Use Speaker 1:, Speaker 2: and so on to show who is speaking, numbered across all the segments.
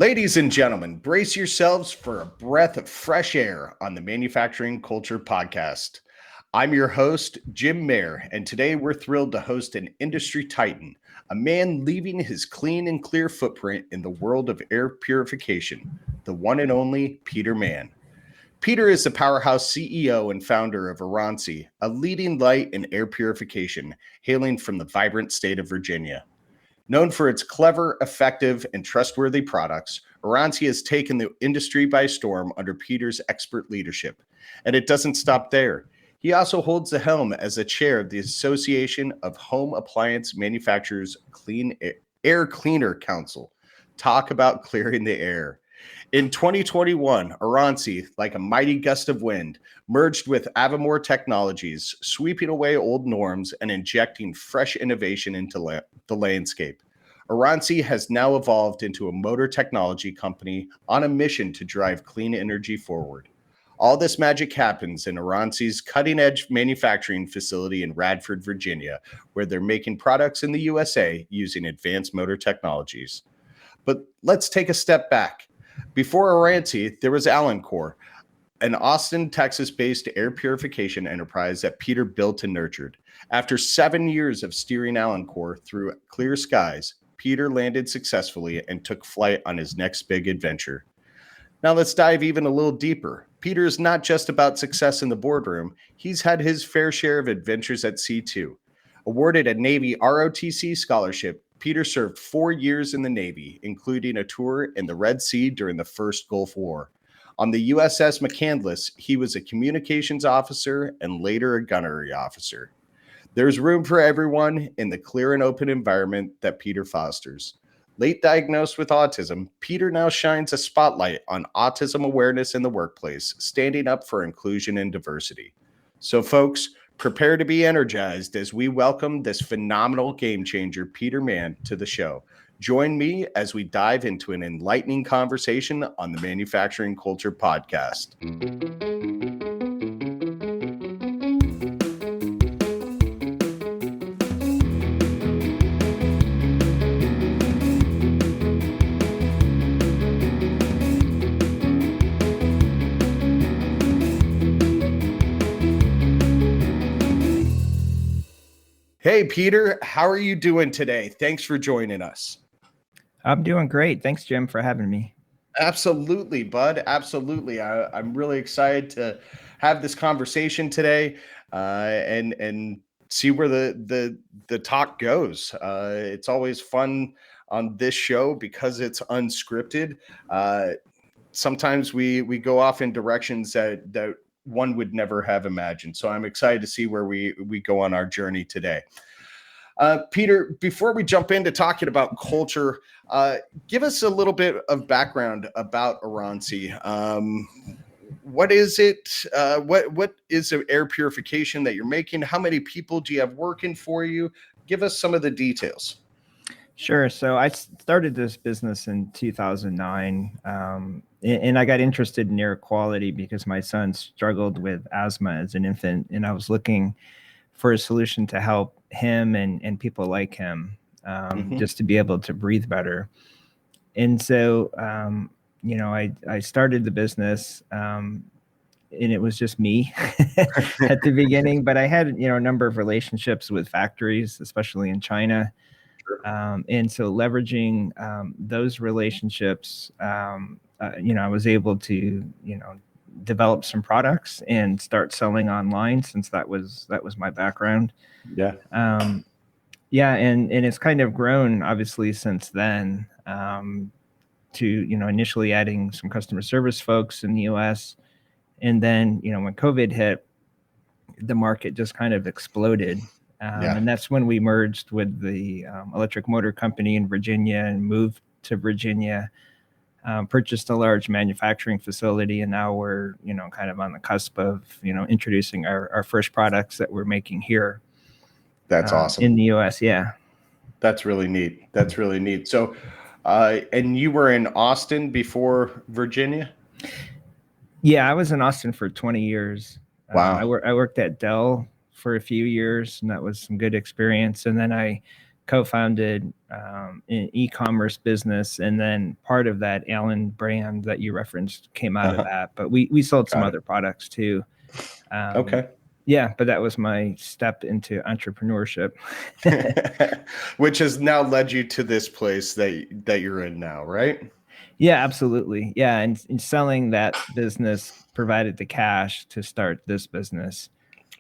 Speaker 1: Ladies and gentlemen, brace yourselves for a breath of fresh air on the Manufacturing Culture Podcast. I'm your host, Jim Mayer, and today we're thrilled to host an industry titan, a man leaving his clean and clear footprint in the world of air purification, the one and only Peter Mann. Peter is the powerhouse CEO and founder of Oransi, a leading light in air purification, hailing from the vibrant state of Virginia. Known for its clever, effective, and trustworthy products, Oransi has taken the industry by storm under Peter's expert leadership. And it doesn't stop there. He also holds the helm as the chair of the Association of Home Appliance Manufacturers Clean Air Cleaner Council. Talk about clearing the air. In 2021, Oransi, like a mighty gust of wind, merged with Aviemore Technologies, sweeping away old norms and injecting fresh innovation into the landscape. Oransi has now evolved into a motor technology company on a mission to drive clean energy forward. All this magic happens in Oransi's cutting-edge manufacturing facility in Radford, Virginia, where they're making products in the USA using advanced motor technologies. But let's take a step back. Before Oransi, there was Allencor, an Austin, Texas-based air purification enterprise that Peter built and nurtured. After 7 years of steering Allencor through clear skies, Peter landed successfully and took flight on his next big adventure. Now let's dive even a little deeper. Peter is not just about success in the boardroom. He's had his fair share of adventures at sea too. Awarded a Navy ROTC scholarship, Peter served 4 years in the Navy, including a tour in the Red Sea during the First Gulf War. On the USS McCandless, he was a communications officer and later a gunnery officer. There's room for everyone in the clear and open environment that Peter fosters. Late diagnosed with autism, Peter now shines a spotlight on autism awareness in the workplace, standing up for inclusion and diversity. So folks, prepare to be energized as we welcome this phenomenal game changer, Peter Mann, to the show. Join me as we dive into an enlightening conversation on the Manufacturing Culture Podcast. Hey, Peter, how are you doing today? Thanks for joining us.
Speaker 2: I'm doing great. Thanks, Jim, for having me.
Speaker 1: Absolutely, bud. Absolutely. I'm really excited to have this conversation today and see where the talk goes. It's always fun on this show because it's unscripted. Sometimes we go off in directions that one would never have imagined. So I'm excited to see where we go on our journey today. Peter, before we jump into talking about culture, give us a little bit of background about Oransi. What is it? What is the air purification that you're making? How many people do you have working for you? Give us some of the details.
Speaker 2: Sure. So I started this business in 2009, and I got interested in air quality because my son struggled with asthma as an infant, and I was looking for a solution to help him and people like him, just to be able to breathe better. And so, I started the business, and it was just me at the beginning, but I had, a number of relationships with factories, especially in China. And so leveraging those relationships, I was able to, develop some products and start selling online, since that was my background.
Speaker 1: Yeah.
Speaker 2: And it's kind of grown obviously since then, to, initially adding some customer service folks in the US. And then, when COVID hit, the market just kind of exploded. And that's when we merged with the electric motor company in Virginia and moved to Virginia, purchased a large manufacturing facility. And now we're, kind of on the cusp of, introducing our first products that we're making here.
Speaker 1: That's awesome.
Speaker 2: In the US. Yeah.
Speaker 1: That's really neat. That's really neat. So, and you were in Austin before Virginia?
Speaker 2: Yeah, I was in Austin for 20 years.
Speaker 1: Wow.
Speaker 2: I worked at Dell for a few years, and that was some good experience. And then I co-founded an e-commerce business, and then part of that Allen brand that you referenced came out of that. But we sold some
Speaker 1: Got it.
Speaker 2: other products too.
Speaker 1: Okay.
Speaker 2: Yeah, but that was my step into entrepreneurship.
Speaker 1: Which has now led you to this place that you're in now, right?
Speaker 2: Yeah, absolutely. Yeah, and selling that business provided the cash to start this business,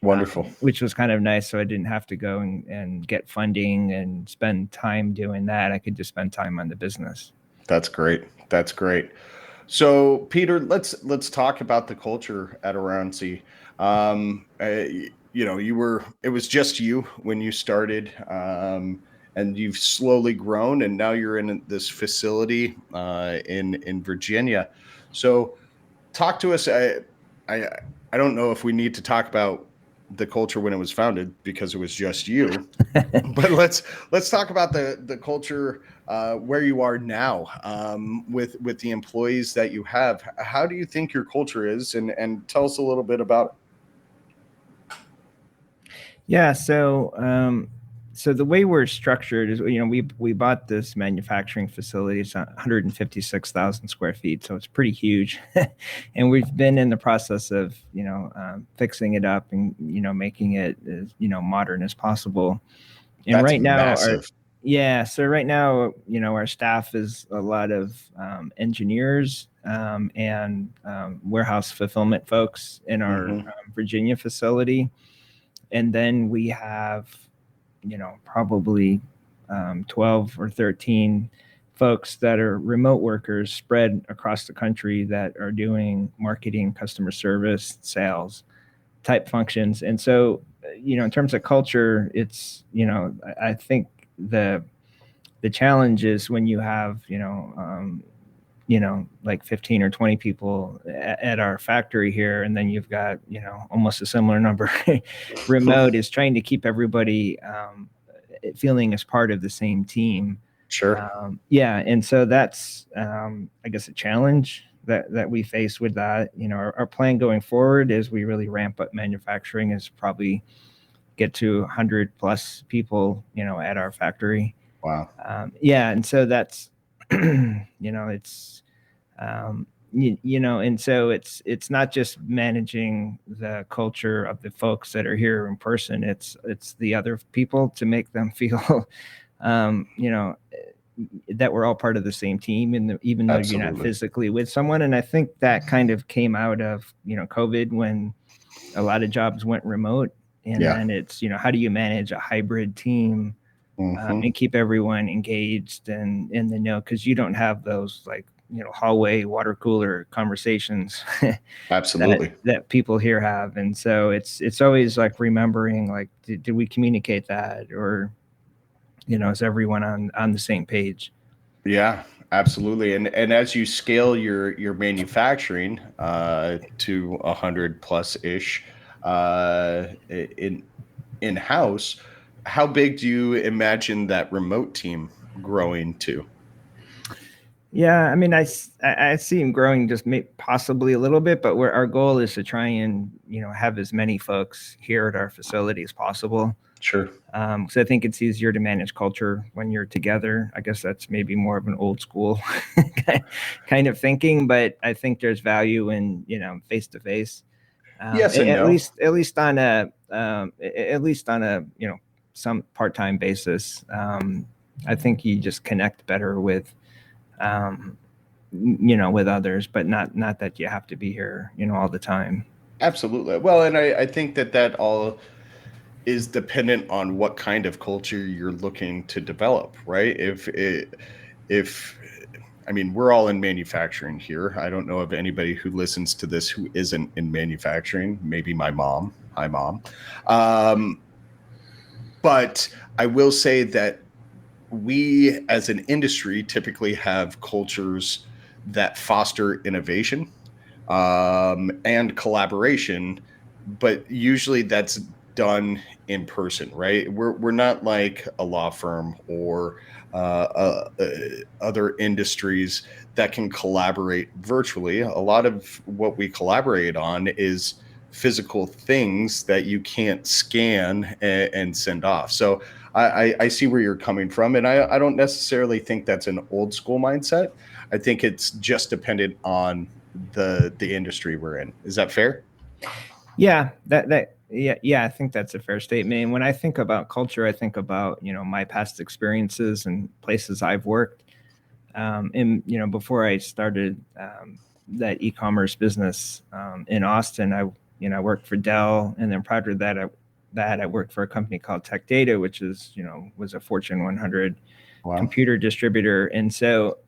Speaker 1: Wonderful.
Speaker 2: which was kind of nice. So I didn't have to go and get funding and spend time doing that. I could just spend time on the business.
Speaker 1: That's great. That's great. So, Peter, let's talk about the culture at Oransi. It was just you when you started, and you've slowly grown, and now you're in this facility in Virginia. So, talk to us. I I don't know if we need to talk about the culture when it was founded because it was just you, but let's talk about the culture where you are now, with the employees that you have. How do you think your culture is, and tell us a little bit about
Speaker 2: Yeah, so the way we're structured is, we bought this manufacturing facility. It's 156,000 square feet, so it's pretty huge, and we've been in the process of fixing it up and making it as modern as possible.
Speaker 1: it.
Speaker 2: And
Speaker 1: That's
Speaker 2: right now,
Speaker 1: massive.
Speaker 2: so right now, our staff is a lot of engineers and warehouse fulfillment folks in our Virginia facility. And then we have, probably 12 or 13 folks that are remote workers spread across the country that are doing marketing, customer service, sales type functions. And so, in terms of culture, it's, I think the challenge is when you have, like 15 or 20 people at our factory here, and then you've got, almost a similar number remote, is trying to keep everybody feeling as part of the same team.
Speaker 1: Sure.
Speaker 2: Yeah, and so that's, I guess, a challenge that we face with that. Our plan going forward is we really ramp up manufacturing, is probably get to 100 plus people, at our factory.
Speaker 1: Wow.
Speaker 2: Yeah, and so that's, it's, and so it's not just managing the culture of the folks that are here in person. It's the other people, to make them feel, that we're all part of the same team, and even though you're not physically with someone. And I think that kind of came out of COVID, when a lot of jobs went remote, and then it's how do you manage a hybrid team, and keep everyone engaged and in the know, because you don't have those, like, hallway water cooler conversations
Speaker 1: Absolutely.
Speaker 2: that people here have. And so it's always like remembering, like, did we communicate that, or is everyone on the same page?
Speaker 1: Yeah, absolutely. And as you scale your manufacturing to 100 plus ish in house, how big do you imagine that remote team growing to?
Speaker 2: Yeah, I mean, I see him growing just possibly a little bit, but our goal is to try and have as many folks here at our facility as possible.
Speaker 1: Sure.
Speaker 2: So I think it's easier to manage culture when you're together. I guess that's maybe more of an old school kind of thinking, but I think there's value in face to face.
Speaker 1: Yes and no.
Speaker 2: At least on a some part-time basis. I think you just connect better with with others, but not that you have to be here all the time.
Speaker 1: Absolutely. Well, and I think that all is dependent on what kind of culture you're looking to develop, right? If I mean, we're all in manufacturing here. I don't know of anybody who listens to this who isn't in manufacturing. Maybe my mom. Hi, Mom. But I will say that we, as an industry, typically have cultures that foster innovation and collaboration, but usually that's done in person, right? We're not like a law firm or other industries that can collaborate virtually. A lot of what we collaborate on is physical things that you can't scan and send off. So I see where you're coming from, and I don't necessarily think that's an old school mindset. I think it's just dependent on the industry we're in. Is that fair?
Speaker 2: Yeah, I think that's a fair statement. And when I think about culture, I think about, my past experiences and places I've worked. And before I started that e-commerce business in Austin, I worked for Dell, and then prior to that I worked for a company called Tech Data, which is was a Fortune 100
Speaker 1: Wow.
Speaker 2: computer distributor. And so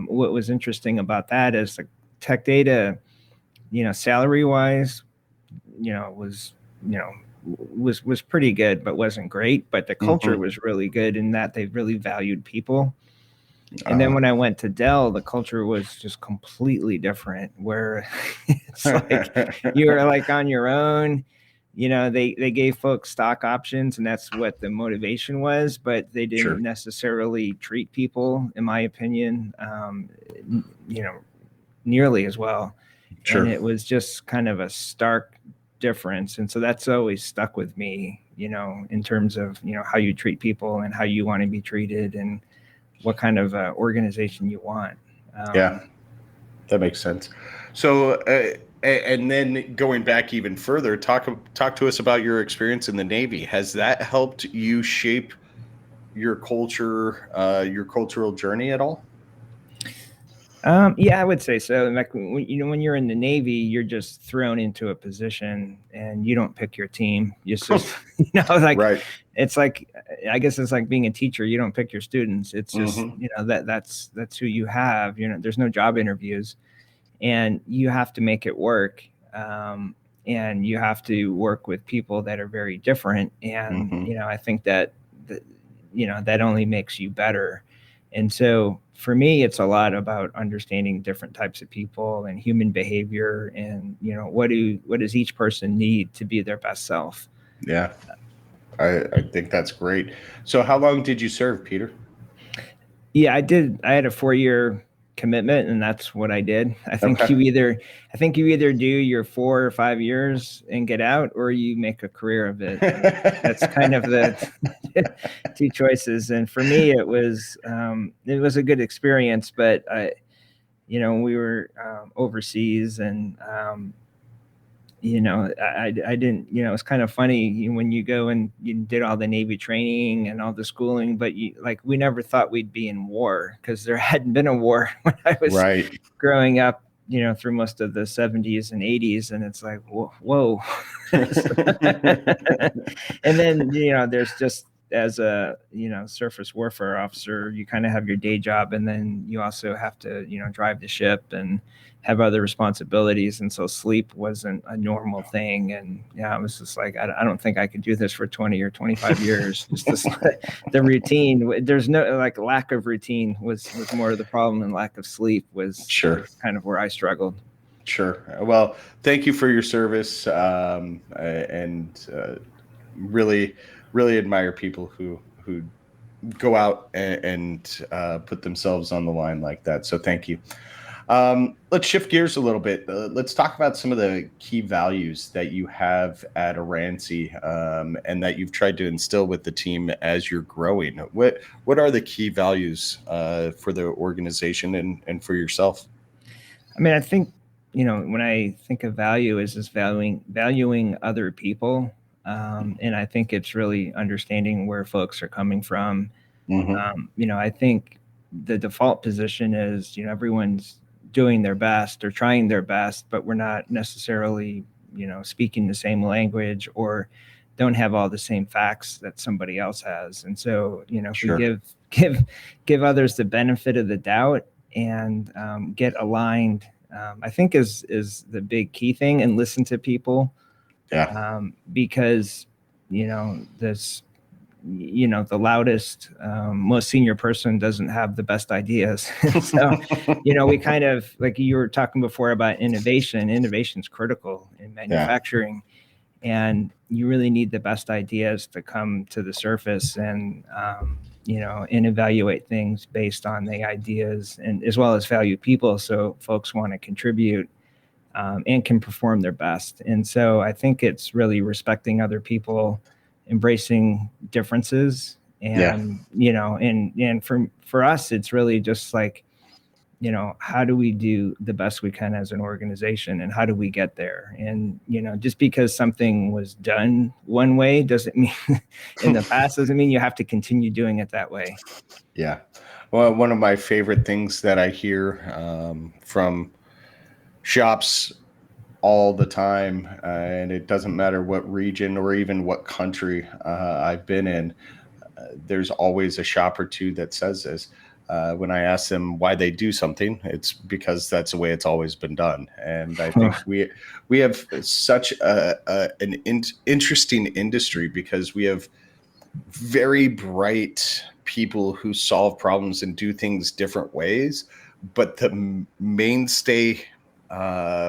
Speaker 2: what was interesting about that is like Tech Data, salary wise, was was pretty good, but wasn't great. But the culture
Speaker 1: Mm-hmm.
Speaker 2: was really good in that they really valued people. And then
Speaker 1: Uh,
Speaker 2: when I went to Dell, the culture was just completely different, where it's like you were like on your own. They gave folks stock options, and that's what the motivation was, but they didn't
Speaker 1: sure,
Speaker 2: necessarily treat people, in my opinion, you know, nearly as well. And
Speaker 1: sure.
Speaker 2: it was just kind of a stark difference. And so that's always stuck with me, in terms of, how you treat people and how you want to be treated and what kind of organization you want.
Speaker 1: Yeah,
Speaker 2: Um,
Speaker 1: that makes sense. So, and then going back even further, talk to us about your experience in the Navy. Has that helped you shape your culture, your cultural journey at all?
Speaker 2: yeah, I would say so. Like when you're in the Navy, you're just thrown into a position and you don't pick your team. It's just like
Speaker 1: Right.
Speaker 2: it's like I guess it's like being a teacher. You don't pick your students. It's just
Speaker 1: Mm-hmm.
Speaker 2: that's who you have. There's no job interviews, and you have to make it work. And you have to work with people that are very different. And
Speaker 1: Mm-hmm.
Speaker 2: I think that that only makes you better. And so for me, it's a lot about understanding different types of people and human behavior, and what does each person need to be their best self.
Speaker 1: Yeah, I think that's great. So, how long did you serve, Peter?
Speaker 2: Yeah, I did. I had a 4-year commitment, and that's what I did.
Speaker 1: Okay.
Speaker 2: I think you either do your 4 or 5 years and get out, or you make a career of it. And that's kind of the two choices. And for me, it was a good experience, but we were overseas, and I didn't, it's kind of funny when you go and you did all the Navy training and all the schooling, but we never thought we'd be in war because there hadn't been a war when I was
Speaker 1: Right.
Speaker 2: growing up, through most of the 70s and 80s. And it's like, whoa. And then, there's just, as a surface warfare officer, you kind of have your day job, and then you also have to drive the ship and have other responsibilities. And so sleep wasn't a normal thing. And yeah, I was just like, I don't think I could do this for 20 or 25 years. Just this, the routine, there's no like lack of routine was more of the problem, and lack of sleep
Speaker 1: Sure.
Speaker 2: was kind of where I struggled.
Speaker 1: Sure. Well, thank you for your service, and really, really admire people who go out and put themselves on the line like that. So, thank you. Let's shift gears a little bit. Let's talk about some of the key values that you have at Oransi, and that you've tried to instill with the team as you're growing. What are the key values for the organization and for yourself?
Speaker 2: I mean, I think, when I think of value, is just valuing other people. And I think it's really understanding where folks are coming from.
Speaker 1: Hmm.
Speaker 2: I think the default position is, everyone's doing their best or trying their best, but we're not necessarily, speaking the same language, or don't have all the same facts that somebody else has. And so, if we
Speaker 1: Sure.
Speaker 2: give others the benefit of the doubt, and get aligned, I think is the big key thing, and listen to people,
Speaker 1: Yeah.
Speaker 2: because this the loudest, most senior person doesn't have the best ideas. So we kind of, like you were talking before about innovation's critical in
Speaker 1: Yeah.
Speaker 2: manufacturing, and you really need the best ideas to come to the surface, and and evaluate things based on the ideas, and as well as value people, so folks want to contribute, and can perform their best. And so I think it's really respecting other people, embracing differences, And, and for us, it's really just like, how do we do the best we can as an organization, and how do we get there? And, just because something was done one way doesn't mean in the past doesn't mean you have to continue doing it that way.
Speaker 1: Yeah. Well, one of my favorite things that I hear from shops all the time, and it doesn't matter what region or even what country I've been in, there's always a shop or two that says this. When I ask them why they do something, it's because that's the way it's always been done. And I think we have such an interesting industry because we have very bright people who solve problems and do things different ways, but the mainstay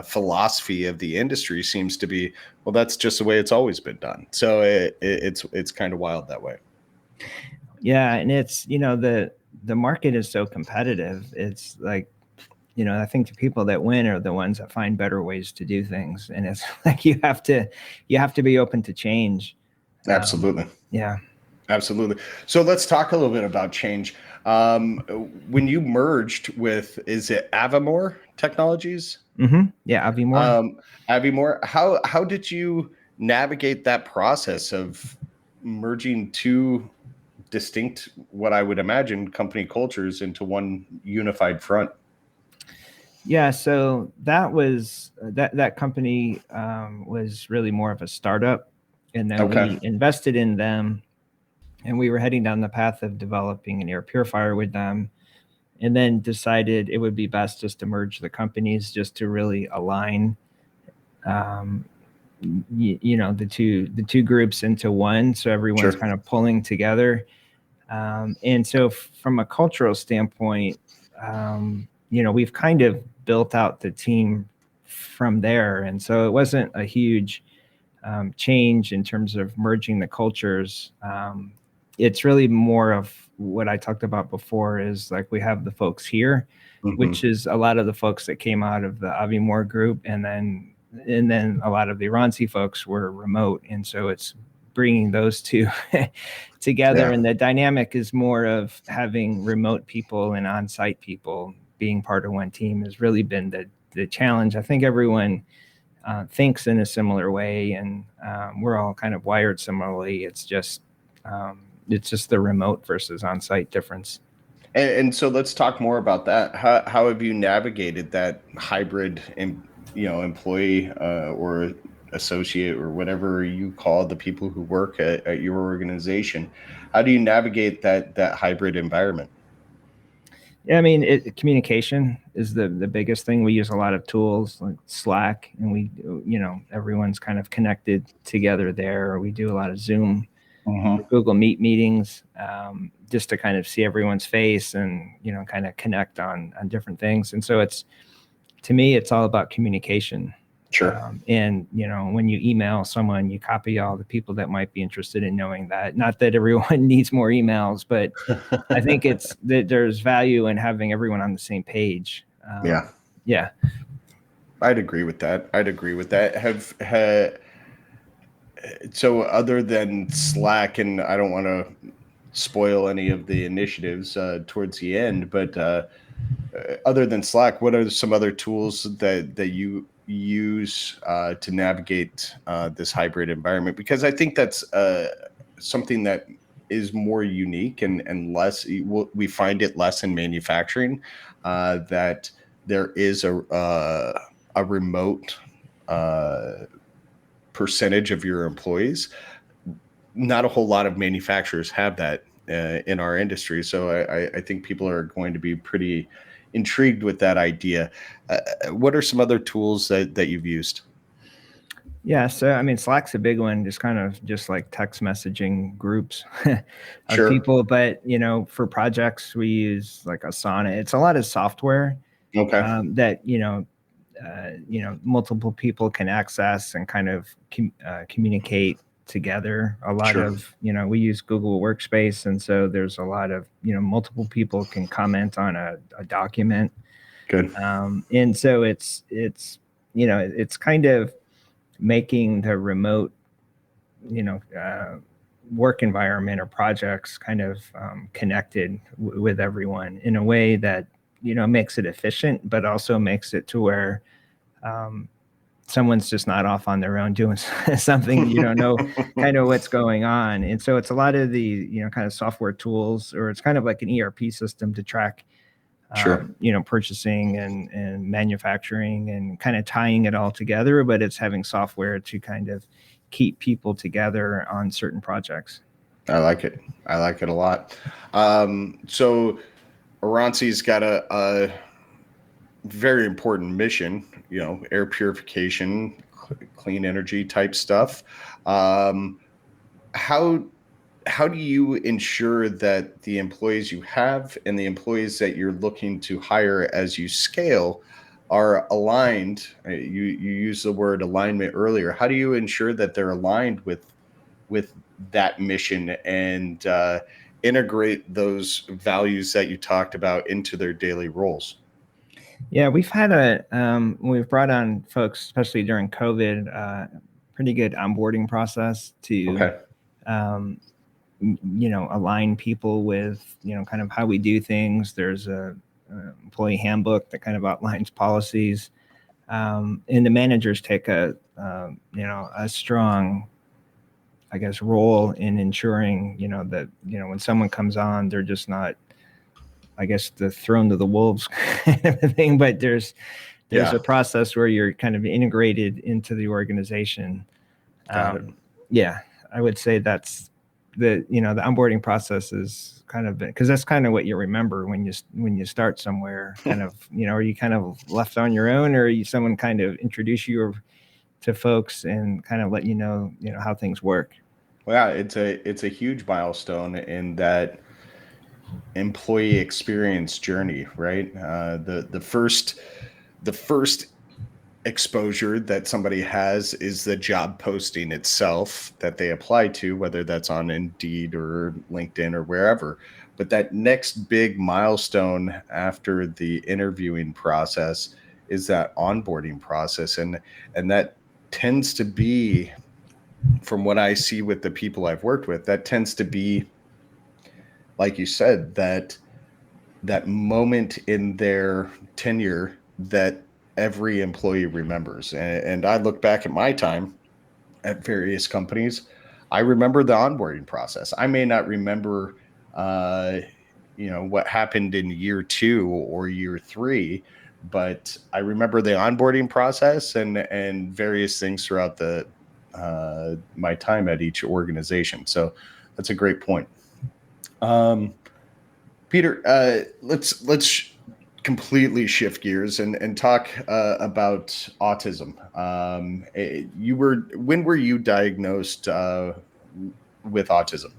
Speaker 1: philosophy of the industry seems to be, well, that's just the way it's always been done. So it's kind of wild that way.
Speaker 2: Yeah, and it's the market is so competitive. It's like, I think the people that win are the ones that find better ways to do things, and it's like you have to be open to change.
Speaker 1: Absolutely.
Speaker 2: Yeah.
Speaker 1: Absolutely. So let's talk a little bit about change. When you merged with, is it Aviemore Technologies?
Speaker 2: Mm-hmm. Yeah, Aviemore.
Speaker 1: Aviemore. How did you navigate that process of merging two distinct, what I would imagine, company cultures into one unified front?
Speaker 2: Yeah, so that was that company was really more of a startup, and then
Speaker 1: Okay.
Speaker 2: we invested in them, and we were heading down the path of developing an air purifier with them, and then decided it would be best just to merge the companies just to really align, the two groups into one, so everyone's
Speaker 1: Sure.
Speaker 2: kind of pulling together. And so from a cultural standpoint, we've kind of built out the team from there. And so it wasn't a huge change in terms of merging the cultures. It's really more of what I talked about before is like we have the folks here, which is a lot of the folks that came out of the Aviemore group. And then a lot of the Oransi folks were remote. And so it's bringing those two together.
Speaker 1: Yeah.
Speaker 2: And the dynamic is more of having remote people and on-site people being part of one team has really been the challenge. I think everyone thinks in a similar way, and we're all kind of wired similarly. It's just the remote versus on-site difference.
Speaker 1: And so let's talk more about that. How have you navigated that hybrid, employee or associate or whatever you call the people who work at your organization? How do you navigate that hybrid environment?
Speaker 2: Yeah, I mean, communication is the biggest thing. We use a lot of tools like Slack, and we, everyone's kind of connected together there. We do a lot of Zoom, Google Meet meetings, just to kind of see everyone's face and, kind of connect on different things. And so to me, it's all about communication.
Speaker 1: Sure.
Speaker 2: And, when you email someone, you copy all the people that might be interested in knowing that. Not that everyone needs more emails, but I think it's that there's value in having everyone on the same page.
Speaker 1: Yeah.
Speaker 2: Yeah.
Speaker 1: I'd agree with that. So other than Slack, and I don't want to spoil any of the initiatives towards the end, but other than Slack, what are some other tools that you use to navigate this hybrid environment? Because I think that's something that is more unique and less. We find it less in manufacturing, that there is a remote percentage of your employees. Not a whole lot of manufacturers have that in our industry. So I think people are going to be pretty intrigued with that idea. What are some other tools that you've used?
Speaker 2: Yeah. So, I mean, Slack's a big one, just like text messaging groups of
Speaker 1: Sure.
Speaker 2: people. But, for projects, we use like Asana. It's a lot of software
Speaker 1: Okay.
Speaker 2: that, multiple people can access and kind of communicate together. A lot
Speaker 1: Sure.
Speaker 2: of, we use Google Workspace. And so there's a lot of, multiple people can comment on a document.
Speaker 1: Good.
Speaker 2: And so it's kind of making the remote, work environment or projects kind of connected with everyone in a way that, makes it efficient, but also makes it to where someone's just not off on their own doing something, you don't know kind of what's going on. And so it's a lot of the, kind of software tools, or it's kind of like an ERP system to track,
Speaker 1: Sure.
Speaker 2: Purchasing and manufacturing, and kind of tying it all together, but it's having software to kind of keep people together on certain projects.
Speaker 1: I like it. I like it a lot. So Oransi's got a very important mission, air purification, clean energy type stuff. How do you ensure that the employees you have and the employees that you're looking to hire as you scale are aligned? You used the word alignment earlier. How do you ensure that they're aligned with that mission and integrate those values that you talked about into their daily roles?
Speaker 2: Yeah, we've brought on folks, especially during COVID, pretty good onboarding process to, align people with, kind of how we do things. There's a employee handbook that kind of outlines policies, and the managers take a strong, I guess, role in ensuring, that, when someone comes on, they're just not, I guess, the thrown to the wolves kind of a thing, but there's a process where you're kind of integrated into the organization.
Speaker 1: Got it.
Speaker 2: Yeah, I would say that's the onboarding process is kind of, because that's kind of what you remember when you start somewhere, kind of, are you kind of left on your own, or someone kind of introduce you to folks and kind of let you know how things work.
Speaker 1: Well, yeah, it's a huge milestone in that employee experience journey, right? The first exposure that somebody has is the job posting itself that they apply to, whether that's on Indeed or LinkedIn or wherever. But that next big milestone after the interviewing process is that onboarding process, and that tends to be, from what I see with the people I've worked with, that tends to be, like you said, that moment in their tenure that every employee remembers. And I look back at my time at various companies. I remember the onboarding process. I may not remember, what happened in year 2 or year 3, but I remember the onboarding process and various things throughout my time at each organization. So that's a great point. Peter, let's completely shift gears and talk about autism. When were you diagnosed with autism?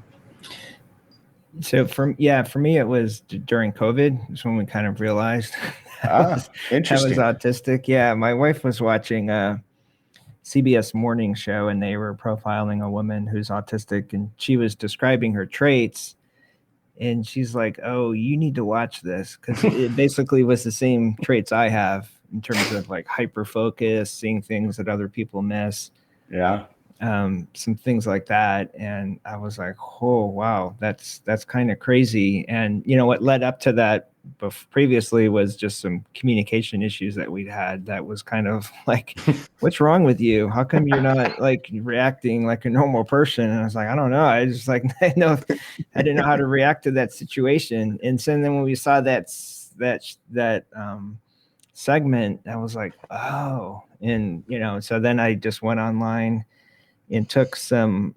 Speaker 2: So for me, it was during COVID. That's when we kind of realized
Speaker 1: Interesting.
Speaker 2: I was autistic. Yeah, my wife was watching a CBS morning show, and they were profiling a woman who's autistic, and she was describing her traits. And she's like, "Oh, you need to watch this," because it basically was the same traits I have in terms of like hyper focus, seeing things that other people miss.
Speaker 1: Yeah.
Speaker 2: Some things like that. And I was like, oh, wow, that's kind of crazy. And, what led up to that previously was just some communication issues that we'd had that was kind of like, what's wrong with you? How come you're not like reacting like a normal person? And I was like, I don't know. I just like, I didn't know how to react to that situation. And so then when we saw that segment, I was like, oh, and, so then I just went online and took some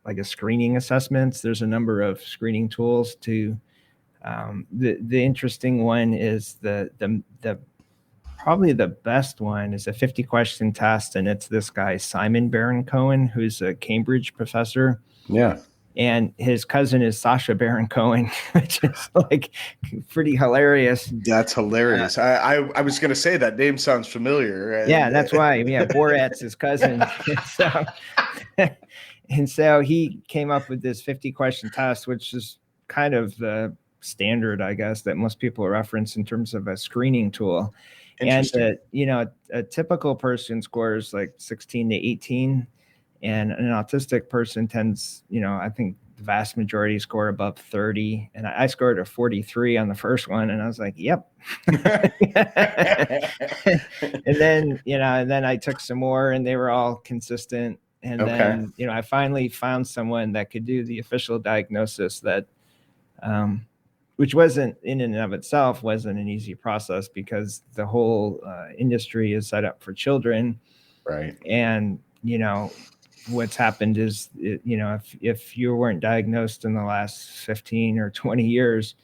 Speaker 2: like a screening assessments. There's a number of screening tools to the interesting one is the probably the best one is a 50 question test, and it's this guy Simon Baron Cohen, who's a Cambridge professor.
Speaker 1: Yeah.
Speaker 2: And his cousin is Sacha Baron Cohen, which is like pretty hilarious.
Speaker 1: That's hilarious. I was going to say that name sounds familiar.
Speaker 2: Yeah, that's why. Yeah, Borat's his cousin. And so he came up with this 50 question test, which is kind of the standard, I guess, that most people reference in terms of a screening tool. And a typical person scores like 16 to 18. And an autistic person tends, I think the vast majority score above 30, and I scored a 43 on the first one, and I was like, yep. And then I took some more, and they were all consistent. And
Speaker 1: Okay.
Speaker 2: then, I finally found someone that could do the official diagnosis that, which wasn't in and of itself wasn't an easy process, because the whole industry is set up for children.
Speaker 1: Right.
Speaker 2: And, what's happened is, if you weren't diagnosed in the last 15 or 20 years,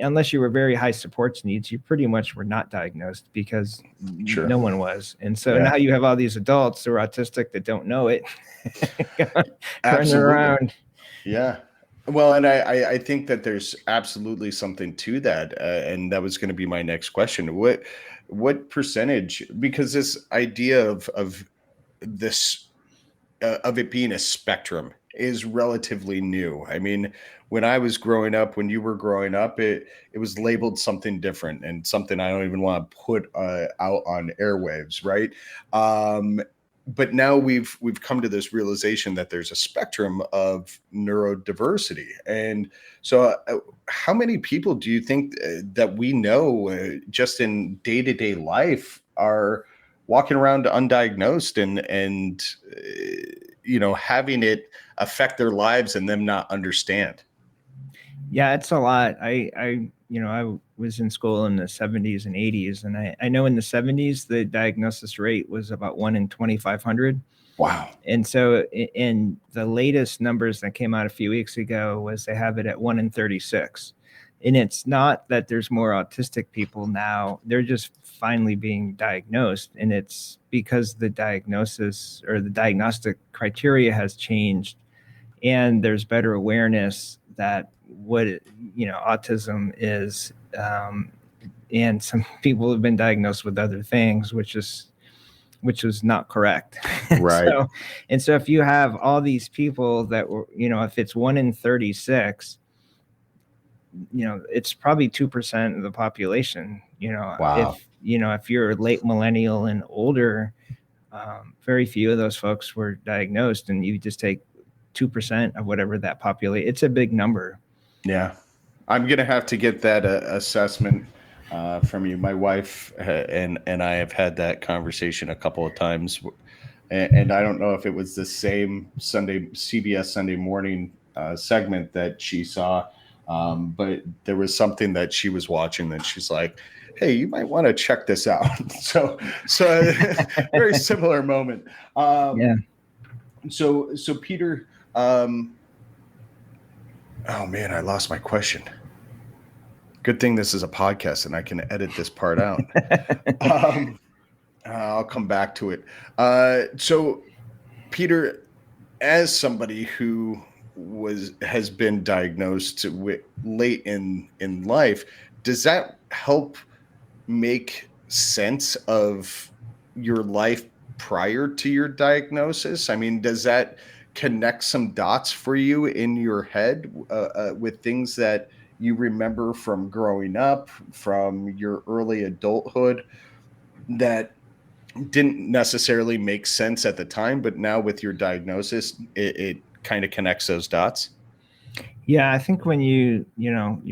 Speaker 2: unless you were very high supports needs, you pretty much were not diagnosed, because
Speaker 1: Sure.
Speaker 2: no one was. And so
Speaker 1: Yeah.
Speaker 2: now you have all these adults who are autistic that don't know it running
Speaker 1: Absolutely.
Speaker 2: around.
Speaker 1: Yeah. Well, and I think that there's absolutely something to that, and that was going to be my next question. What percentage? Because this idea of this of it being a spectrum is relatively new. I mean, when I was growing up, when you were growing up, it was labeled something different, and something I don't even want to put out on airwaves, right? But now we've come to this realization that there's a spectrum of neurodiversity. And so how many people do you think that we know just in day-to-day life are walking around undiagnosed and having it affect their lives and them not understand?
Speaker 2: Yeah, it's a lot. I was in school in the 70s and 80s, and I know in the 70s the diagnosis rate was about 1 in 2,500.
Speaker 1: Wow.
Speaker 2: And so in the latest numbers that came out a few weeks ago was they have it at 1 in 36. And it's not that there's more autistic people now, they're just finally being diagnosed. And it's because the diagnosis or the diagnostic criteria has changed, and there's better awareness that what autism is. And some people have been diagnosed with other things, which was not correct.
Speaker 1: Right.
Speaker 2: So if you have all these people that were, if it's 1 in 36, it's probably 2% of the population.
Speaker 1: Wow.
Speaker 2: If you're late millennial and older, very few of those folks were diagnosed, and you just take 2% of whatever that population. It's a big number.
Speaker 1: Yeah. I'm going to have to get that assessment from you. My wife and I have had that conversation a couple of times. And I don't know if it was the same CBS Sunday morning segment that she saw, but there was something that she was watching that she's like, "Hey, you might want to check this out." so very similar moment.
Speaker 2: Yeah.
Speaker 1: So Peter, oh man, I lost my question. Good thing this is a podcast and I can edit this part out. I'll come back to it. So Peter, as somebody who has been diagnosed late in life, does that help make sense of your life prior to your diagnosis? I mean, does that connect some dots for you in your head with things that you remember from growing up, from your early adulthood, that didn't necessarily make sense at the time, but now with your diagnosis, it kind of connects those dots?
Speaker 2: Yeah, I think when you're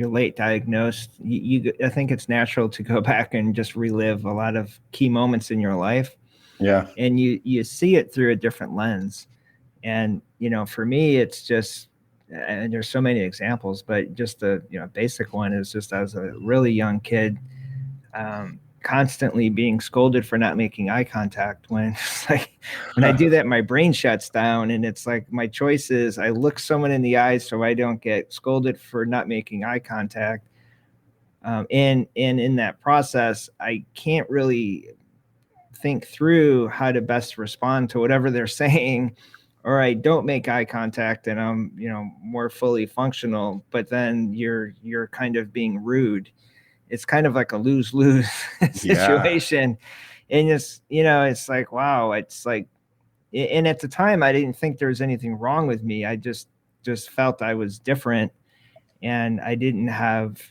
Speaker 2: late diagnosed, I think it's natural to go back and just relive a lot of key moments in your life.
Speaker 1: Yeah.
Speaker 2: And you see it through a different lens. And, for me, it's just, and there's so many examples, but just the, basic one is just as a really young kid, constantly being scolded for not making eye contact. When it's like, when I do that, my brain shuts down, and it's like my choice is I look someone in the eyes so I don't get scolded for not making eye contact. And in that process, I can't really think through how to best respond to whatever they're saying, or I don't make eye contact and I'm, more fully functional, but then you're kind of being rude. It's kind of like a lose-lose situation. And it's like, wow, it's like, and at the time I didn't think there was anything wrong with me. I just felt I was different, and I didn't have,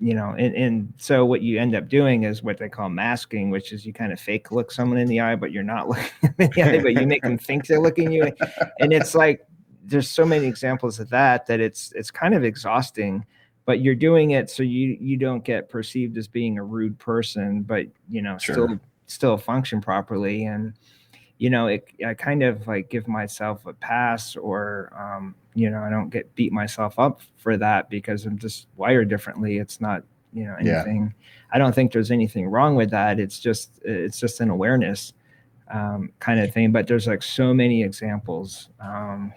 Speaker 2: and so what you end up doing is what they call masking, which is you kind of fake look someone in the eye, but you're not looking in the eye, but you make them think they're looking you. And it's like, there's so many examples of that it's kind of exhausting, but you're doing it so you don't get perceived as being a rude person, but
Speaker 1: Sure.
Speaker 2: still function properly. And I kind of like give myself a pass, or I don't get beat myself up for that because I'm just wired differently. It's not anything. I don't think there's anything wrong with that. It's just an awareness kind of thing. But there's like so many examples
Speaker 1: Wow.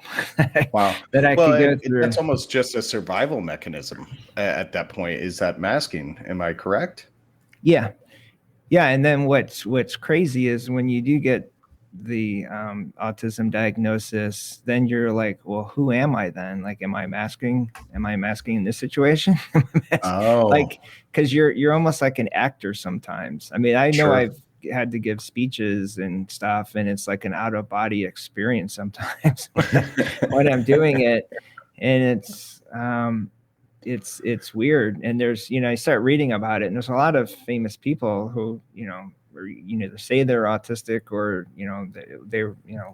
Speaker 2: that I could go through.
Speaker 1: That's almost just a survival mechanism at that point, is that masking. Am I correct?
Speaker 2: Yeah. And then what's crazy is when you do get the autism diagnosis, then you're like, well, who am I then? Like, am I masking in this situation?
Speaker 1: Oh,
Speaker 2: like, because you're almost like an actor sometimes. I mean, I know
Speaker 1: sure.
Speaker 2: I've had to give speeches and stuff, and it's like an out of body experience sometimes when I'm doing it, and it's weird. And there's I start reading about it, and there's a lot of famous people who or either say they're autistic, or they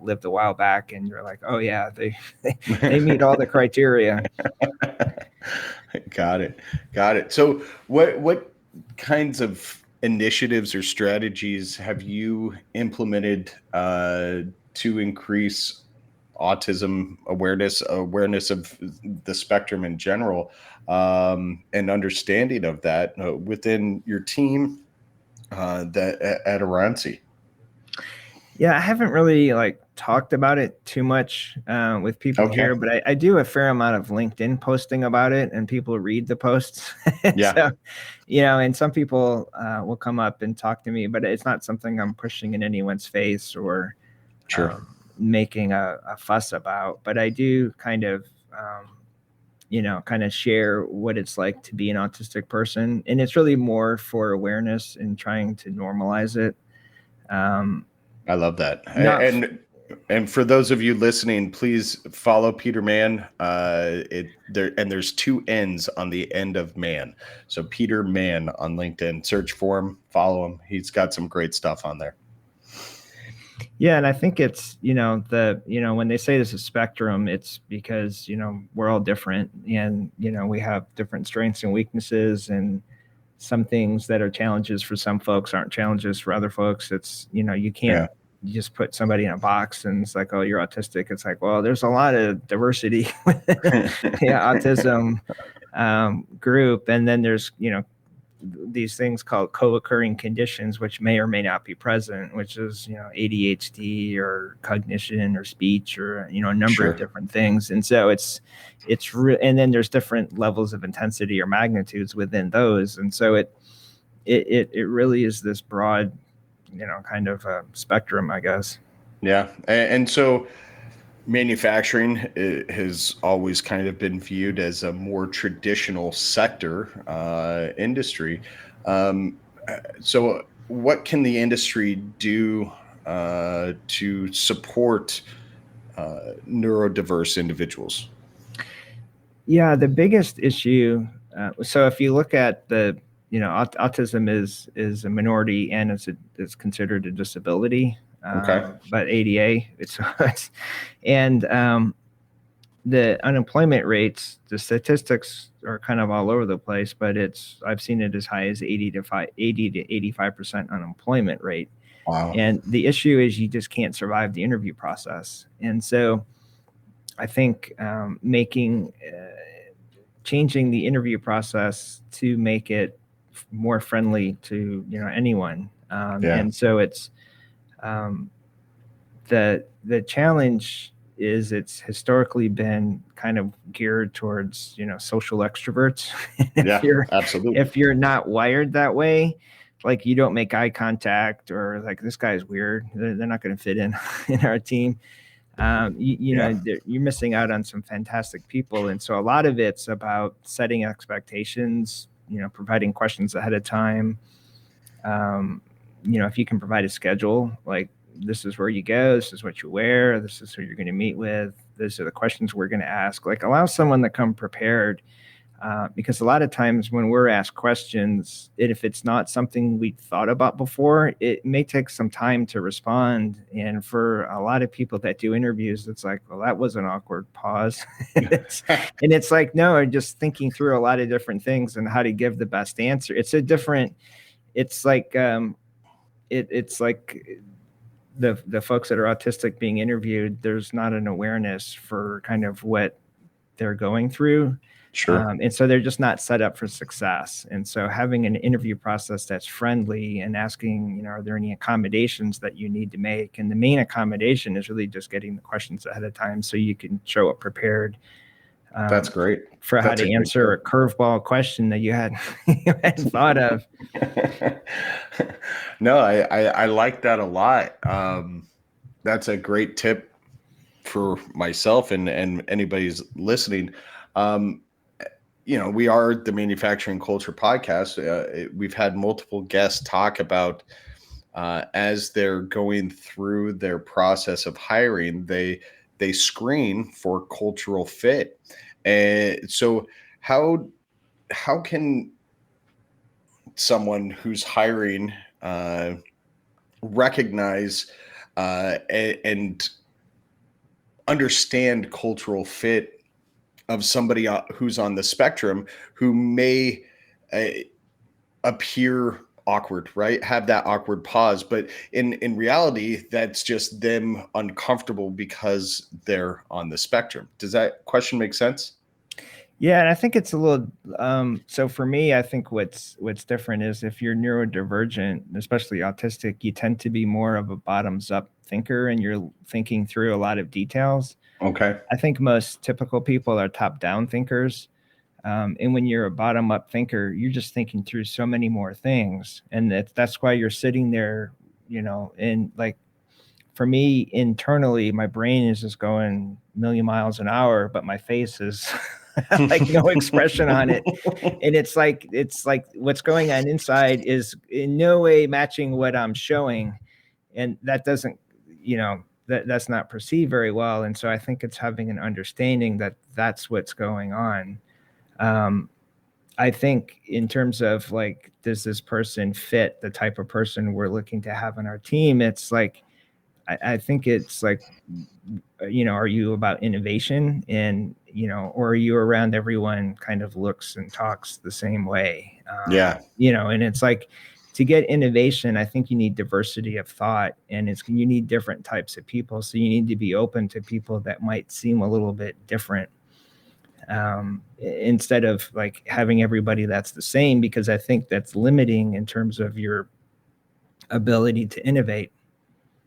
Speaker 2: lived a while back, and you're like, oh yeah, they meet all the criteria.
Speaker 1: Got it. So what kinds of initiatives or strategies have you implemented to increase autism awareness of the spectrum in general, and understanding of that within your team that at Oransi?
Speaker 2: Yeah, I haven't really like talked about it too much with people
Speaker 1: Okay.
Speaker 2: here, but I do a fair amount of LinkedIn posting about it, and people read the posts.
Speaker 1: Yeah.
Speaker 2: So, and some people will come up and talk to me, but it's not something I'm pushing in anyone's face or
Speaker 1: Sure.
Speaker 2: making a fuss about. But I do kind of, kind of share what it's like to be an autistic person, and it's really more for awareness and trying to normalize it.
Speaker 1: I love that.
Speaker 2: Not
Speaker 1: And for those of you listening, please follow Peter Mann. There's two N's on the end of man. So Peter Mann on LinkedIn. Search for him, follow him. He's got some great stuff on there.
Speaker 2: Yeah, and I think it's when they say there's a spectrum, it's because we're all different, and we have different strengths and weaknesses, and some things that are challenges for some folks aren't challenges for other folks. It's you can't you just put somebody in a box and it's like, oh, you're autistic. It's like, well, there's a lot of diversity within autism group, and then there's these things called co-occurring conditions, which may or may not be present, which is ADHD or cognition or speech, or a number
Speaker 1: Sure.
Speaker 2: of different things. And so and then there's different levels of intensity or magnitudes within those, and so it really is this broad kind of a spectrum, I guess.
Speaker 1: Yeah. And so manufacturing has always kind of been viewed as a more traditional sector industry. So what can the industry do to support neurodiverse individuals?
Speaker 2: Yeah, the biggest issue. So if you look at the, autism is a minority, and it's considered a disability.
Speaker 1: Okay.
Speaker 2: But ADA, and the unemployment rates, the statistics are kind of all over the place, but I've seen it as high as 80 to 85% unemployment rate.
Speaker 1: Wow.
Speaker 2: And the issue is you just can't survive the interview process. And so I think changing the interview process to make it more friendly to anyone. And so it's the challenge is it's historically been kind of geared towards social extroverts.
Speaker 1: Absolutely.
Speaker 2: If you're not wired that way, like you don't make eye contact, or like, this guy's weird, they're not going to fit in our team. You're missing out on some fantastic people. And so a lot of it's about setting expectations, providing questions ahead of time. If you can provide a schedule, like, this is where you go, this is what you wear, this is who you're going to meet with, these are the questions we're going to ask, like, allow someone to come prepared. Because a lot of times when we're asked questions, if it's not something we thought about before, it may take some time to respond. And for a lot of people that do interviews, it's like, well, that was an awkward pause. and it's like, no, I'm just thinking through a lot of different things and how to give the best answer. It's like it's like the folks that are autistic being interviewed, there's not an awareness for kind of what they're going through.
Speaker 1: Sure.
Speaker 2: And so they're just not set up for success. And so having an interview process that's friendly and asking, are there any accommodations that you need to make? And the main accommodation is really just getting the questions ahead of time so you can show up prepared.
Speaker 1: That's great.
Speaker 2: For how to answer a curveball question that you hadn't thought of.
Speaker 1: No, I like that a lot. That's a great tip for myself and anybody's listening. We are the Manufacturing Culture Podcast. We've had multiple guests talk about as they're going through their process of hiring, they screen for cultural fit. And so how can someone who's hiring recognize and understand cultural fit of somebody who's on the spectrum who may appear awkward, right? Have that awkward pause, but in reality, that's just them uncomfortable because they're on the spectrum. Does that question make sense?
Speaker 2: Yeah, and I think it's a little. So for me, I think what's different is if you're neurodivergent, especially autistic, you tend to be more of a bottoms up thinker, and you're thinking through a lot of details.
Speaker 1: Okay.
Speaker 2: I think most typical people are top down thinkers. And when you're a bottom up thinker, you're just thinking through so many more things. And that's why you're sitting there, and like for me internally, my brain is just going a million miles an hour, but my face is like no expression on it. And it's like what's going on inside is in no way matching what I'm showing. And that doesn't, that's not perceived very well. And so I think it's having an understanding that that's what's going on. I think in terms of like, does this person fit the type of person we're looking to have on our team? It's like, I think it's like, are you about innovation and, or are you around everyone kind of looks and talks the same way?
Speaker 1: Yeah.
Speaker 2: And it's like, to get innovation, I think you need diversity of thought, and you need different types of people. So you need to be open to people that might seem a little bit different, instead of like having everybody that's the same, because I think that's limiting in terms of your ability to innovate.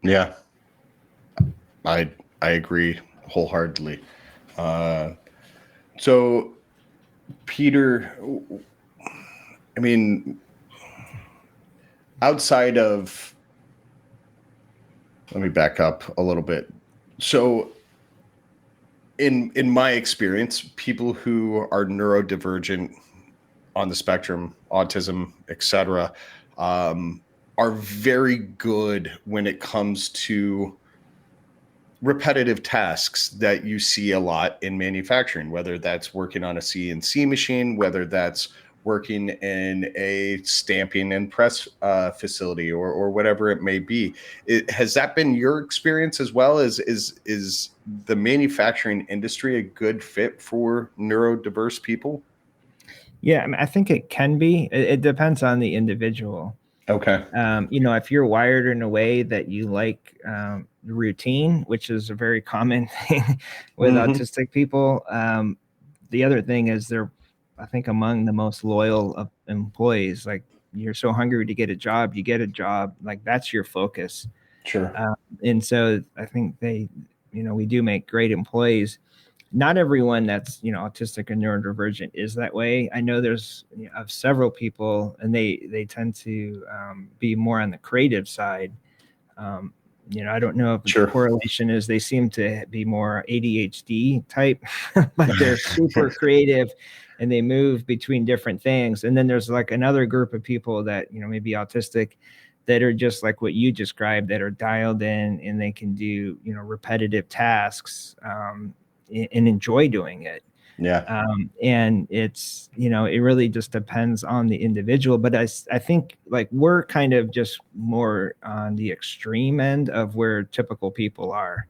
Speaker 1: Yeah, I agree wholeheartedly. So, Peter, I mean, outside of, let me back up a little bit. So, in my experience, people who are neurodivergent on the spectrum, autism, etc., are very good when it comes to repetitive tasks that you see a lot in manufacturing, whether that's working on a CNC machine, whether that's working in a stamping and press facility or whatever it may be. Has that been your experience as well? Is the manufacturing industry a good fit for neurodiverse people?
Speaker 2: Yeah, I mean, I think it can be. It depends on the individual.
Speaker 1: Okay.
Speaker 2: If you're wired in a way that you like routine, which is a very common thing with autistic people. The other thing is they're, I think, among the most loyal of employees. Like, you're so hungry to get a job, you get a job. Like, that's your focus.
Speaker 1: Sure.
Speaker 2: And so I think we do make great employees. Not everyone that's autistic or neurodivergent is that way. I know there's several people, and they tend to be more on the creative side. I don't know if
Speaker 1: Sure.
Speaker 2: the correlation is they seem to be more ADHD type, but they're super creative and they move between different things. And then there's like another group of people that maybe autistic, that are just like what you described, that are dialed in and they can do repetitive tasks, and enjoy doing it.
Speaker 1: Yeah.
Speaker 2: And it's, it really just depends on the individual. But I think like we're kind of just more on the extreme end of where typical people are.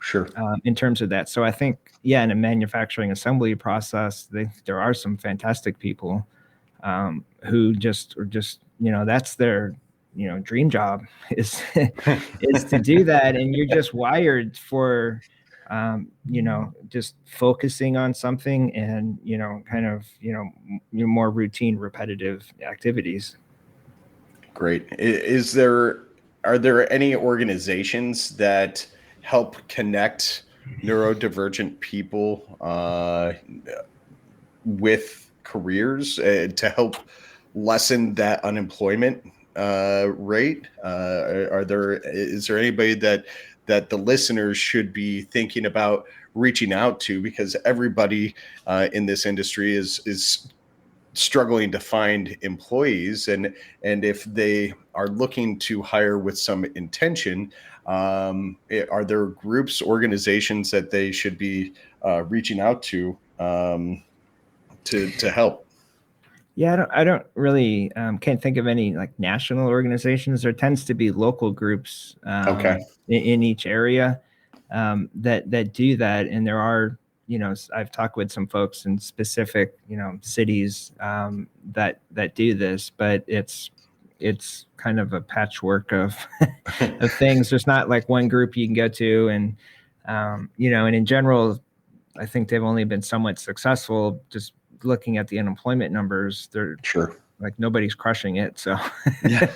Speaker 1: Sure.
Speaker 2: In terms of that. So I think, yeah, in a manufacturing assembly process, there are some fantastic people who just are just, that's their, dream job is is to do that. And you're just wired for, just focusing on something and, kind of, more routine, repetitive activities.
Speaker 1: Great. Are there any organizations that help connect neurodivergent people with careers to help lessen that unemployment rate? Is there anybody that the listeners should be thinking about reaching out to? Because everybody in this industry is struggling to find employees, and if they are looking to hire with some intention, are there groups, organizations that they should be reaching out to help?
Speaker 2: Yeah, I don't really can't think of any like national organizations. There tends to be local groups
Speaker 1: Okay.
Speaker 2: in each area that do that, and there are, I've talked with some folks in specific, cities that do this, but it's kind of a patchwork of of things. There's not like one group you can go to, and and in general, I think they've only been somewhat successful. Just looking at the unemployment numbers, they're
Speaker 1: Sure.
Speaker 2: like nobody's crushing it. So
Speaker 1: Yeah.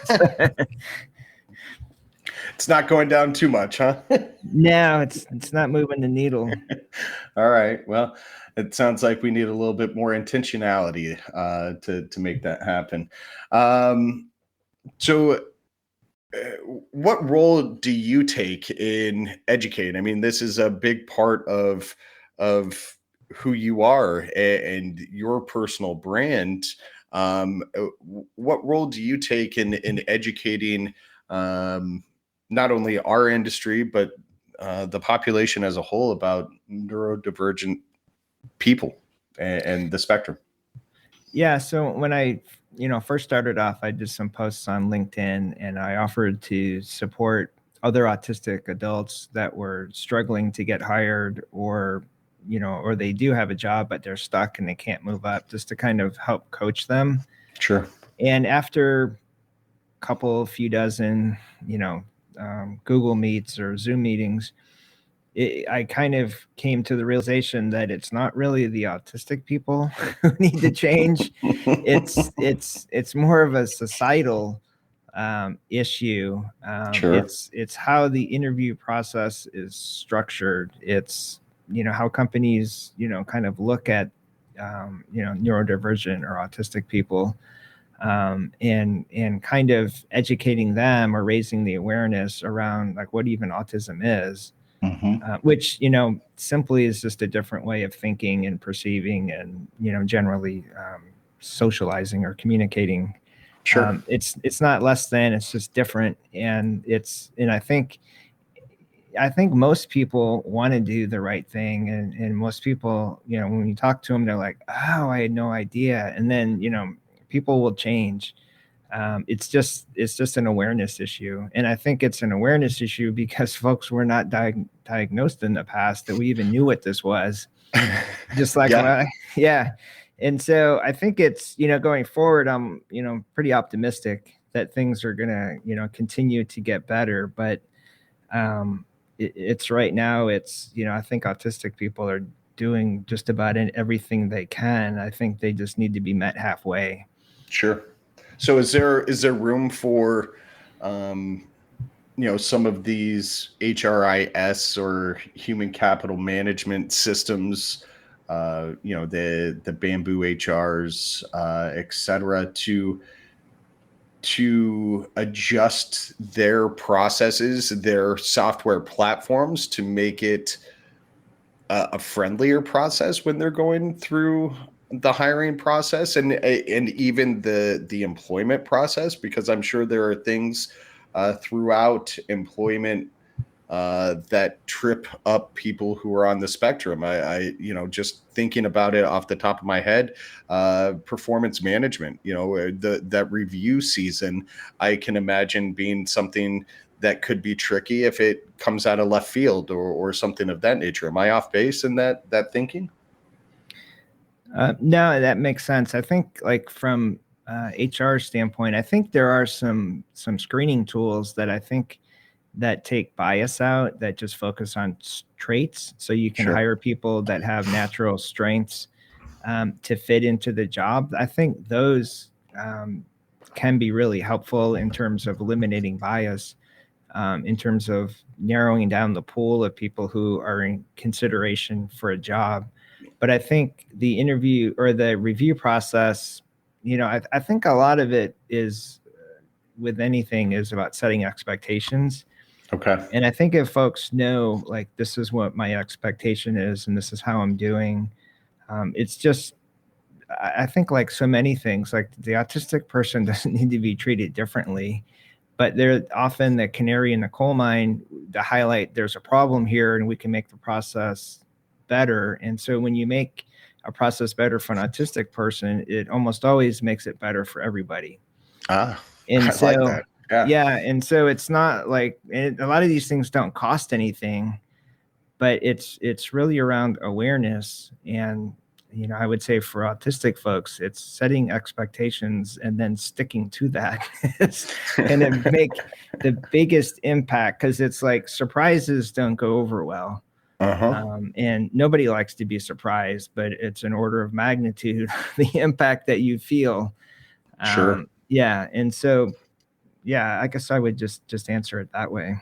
Speaker 1: It's not going down too much, huh?
Speaker 2: no, it's not moving the needle.
Speaker 1: All right. Well, it sounds like we need a little bit more intentionality to make that happen. So what role do you take in educating? I mean, this is a big part of who you are and your personal brand. What role do you take in educating not only our industry but the population as a whole about neurodivergent people and the spectrum?
Speaker 2: Yeah, so when I first started off, I did some posts on LinkedIn, and I offered to support other autistic adults that were struggling to get hired, or or they do have a job but they're stuck and they can't move up, just to kind of help coach them.
Speaker 1: Sure.
Speaker 2: And after few dozen, Google Meets or Zoom meetings, I kind of came to the realization that it's not really the autistic people who need to change. It's more of a societal issue.
Speaker 1: Sure.
Speaker 2: It's how the interview process is structured. It's how companies kind of look at neurodivergent or autistic people, and kind of educating them or raising the awareness around like what even autism is.
Speaker 1: Mm-hmm.
Speaker 2: Which simply is just a different way of thinking and perceiving, and generally socializing or communicating.
Speaker 1: Sure.
Speaker 2: It's not less than, it's just different. And I think most people want to do the right thing, and most people, when you talk to them, they're like, oh, I had no idea. And then people will change. It's just an awareness issue, and I think it's an awareness issue because folks were not diagnosed in the past that we even knew what this was. Just like
Speaker 1: Yeah.
Speaker 2: yeah, and so I think it's going forward, I'm pretty optimistic that things are gonna continue to get better, but it's right now it's I think autistic people are doing just about everything they can. I think they just need to be met halfway.
Speaker 1: Sure. So is there room for some of these HRIS or human capital management systems, the bamboo HRs, et cetera, to adjust their processes, their software platforms to make it a friendlier process when they're going through the hiring process and even the employment process? Because I'm sure there are things throughout employment that trip up people who are on the spectrum. Just thinking about it off the top of my head, performance management, that review season, I can imagine being something that could be tricky if it comes out of left field or something of that nature. Am I off base in that thinking?
Speaker 2: No, that makes sense. I think like from HR standpoint, I think there are some screening tools that I think that take bias out, that just focus on traits. So you can
Speaker 1: Sure.
Speaker 2: hire people that have natural strengths to fit into the job. I think those can be really helpful in terms of eliminating bias, in terms of narrowing down the pool of people who are in consideration for a job. But I think the interview or the review process, I think a lot of it is with anything is about setting expectations.
Speaker 1: Okay.
Speaker 2: And I think if folks know, like, this is what my expectation is and this is how I'm doing, it's just, I think, like so many things, like the autistic person doesn't need to be treated differently, but they're often the canary in the coal mine to highlight there's a problem here and we can make the process better. And so when you make a process better for an autistic person, it almost always makes it better for everybody.
Speaker 1: I
Speaker 2: And
Speaker 1: like
Speaker 2: so,
Speaker 1: that. Yeah.
Speaker 2: yeah. And so it's not like a lot of these things don't cost anything, but it's really around awareness. And, I would say for autistic folks, it's setting expectations and then sticking to that is going to make the biggest impact, because it's like surprises don't go over well.
Speaker 1: Uh-huh.
Speaker 2: And nobody likes to be surprised, but it's an order of magnitude the impact that you feel.
Speaker 1: Sure.
Speaker 2: Yeah. And so, yeah, I guess I would just answer it that way.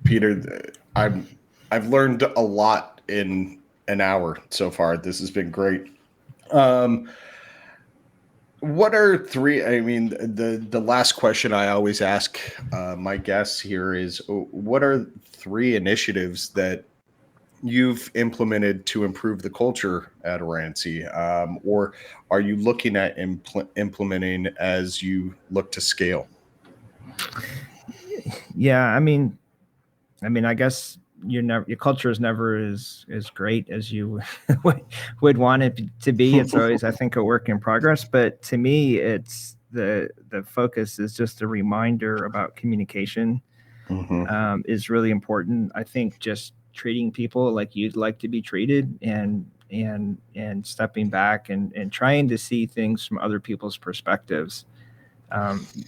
Speaker 1: Peter, I've learned a lot in an hour so far. This has been great. What are three? I mean, the last question I always ask my guests here is, what are three initiatives that you've implemented to improve the culture at Oransi, or are you looking at implementing as you look to scale?
Speaker 2: Yeah, I guess your culture is never as great as you would want it to be. It's always, I think, a work in progress. But to me, it's the focus is just a reminder about communication
Speaker 1: Mm-hmm.
Speaker 2: is really important. I think just treating people like you'd like to be treated, and stepping back and trying to see things from other people's perspectives,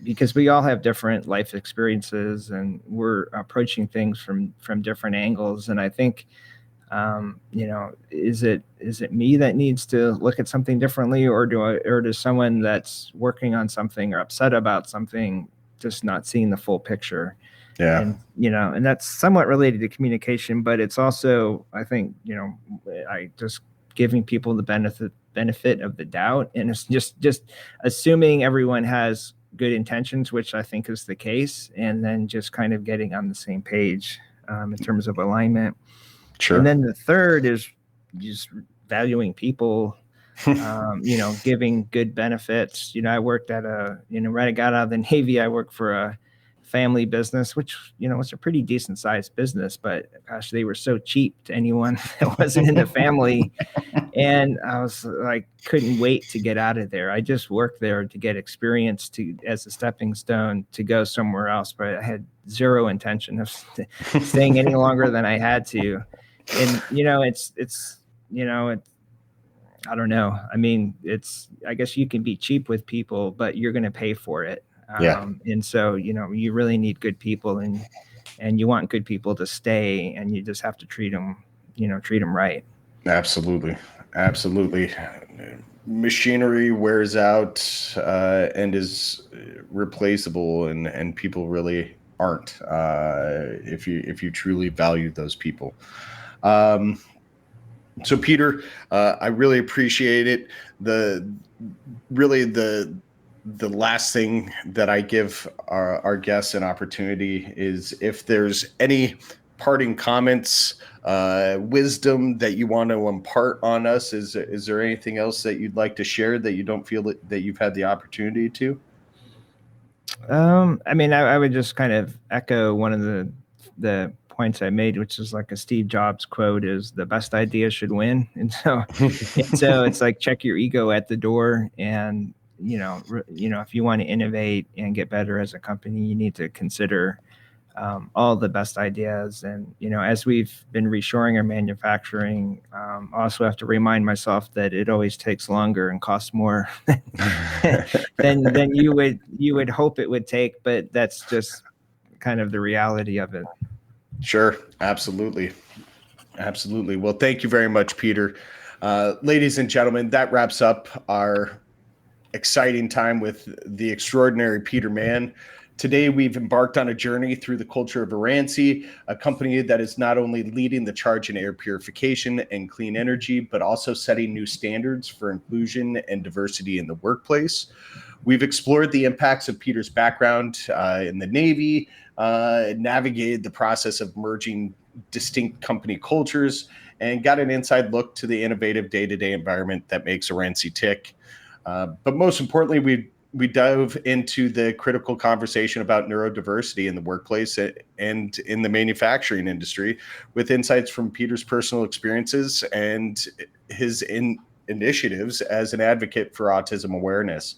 Speaker 2: because we all have different life experiences and we're approaching things from different angles. And I think, is it me that needs to look at something differently, or does someone that's working on something or upset about something just not seeing the full picture?
Speaker 1: Yeah.
Speaker 2: And that's somewhat related to communication, but it's also, I think, I just giving people the benefit of the doubt, and it's just assuming everyone has good intentions, which I think is the case, and then just kind of getting on the same page in terms of alignment. And
Speaker 1: Sure.
Speaker 2: then the third is just valuing people, giving good benefits. I worked at when I got out of the Navy, I worked for a family business, which, was a pretty decent sized business, but gosh, they were so cheap to anyone that wasn't in the family. And I was like, couldn't wait to get out of there. I just worked there to get experience as a stepping stone to go somewhere else, but I had zero intention of staying any longer than I had to. And, I don't know. I mean, I guess you can be cheap with people, but you're going to pay for it.
Speaker 1: Yeah.
Speaker 2: And so, you really need good people, and you want good people to stay, and you just have to treat them right.
Speaker 1: Absolutely. Absolutely. Machinery wears out and is replaceable, and people really aren't if you truly value those people. Um, so, Peter, I really appreciate it. The really the last thing that I give our guests an opportunity is if there's any parting comments, wisdom that you want to impart on us. Is there anything else that you'd like to share that you don't feel that you've had the opportunity to?
Speaker 2: I mean, I would just kind of echo one of the the points I made, which is like a Steve Jobs quote, is the best idea should win. And so it's like, check your ego at the door. And, if you want to innovate and get better as a company, you need to consider all the best ideas. And, as we've been reshoring our manufacturing, I also have to remind myself that it always takes longer and costs more than you would hope it would take. But that's just kind of the reality of it.
Speaker 1: Sure. Absolutely. Well, thank you very much, Peter. Ladies and gentlemen, that wraps up our exciting time with the extraordinary Peter Mann. Today, we've embarked on a journey through the culture of Oransi, a company that is not only leading the charge in air purification and clean energy, but also setting new standards for inclusion and diversity in the workplace. We've explored the impacts of Peter's background in the Navy, navigated the process of merging distinct company cultures, and got an inside look to the innovative day-to-day environment that makes Oransi tick. But most importantly, we dove into the critical conversation about neurodiversity in the workplace and in the manufacturing industry, with insights from Peter's personal experiences and his initiatives as an advocate for autism awareness.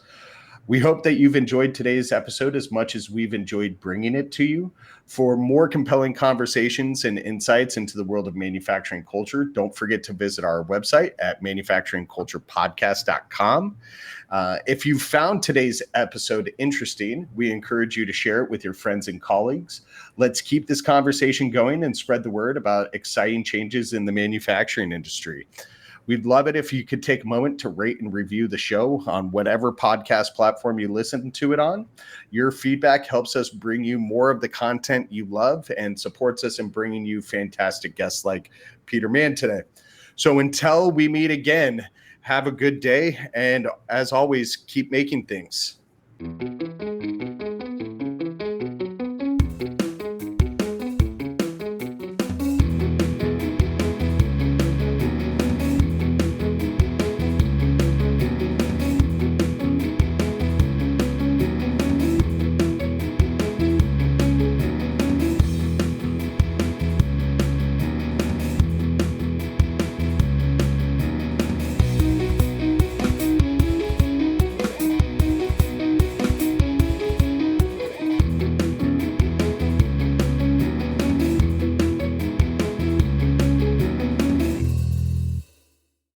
Speaker 1: We hope that you've enjoyed today's episode as much as we've enjoyed bringing it to you. For more compelling conversations and insights into the world of manufacturing culture, don't forget to visit our website at manufacturingculturepodcast.com. If you found today's episode interesting, we encourage you to share it with your friends and colleagues. Let's keep this conversation going and spread the word about exciting changes in the manufacturing industry. We'd love it if you could take a moment to rate and review the show on whatever podcast platform you listen to it on. Your feedback helps us bring you more of the content you love and supports us in bringing you fantastic guests like Peter Mann today. So until we meet again, have a good day. And as always, keep making things.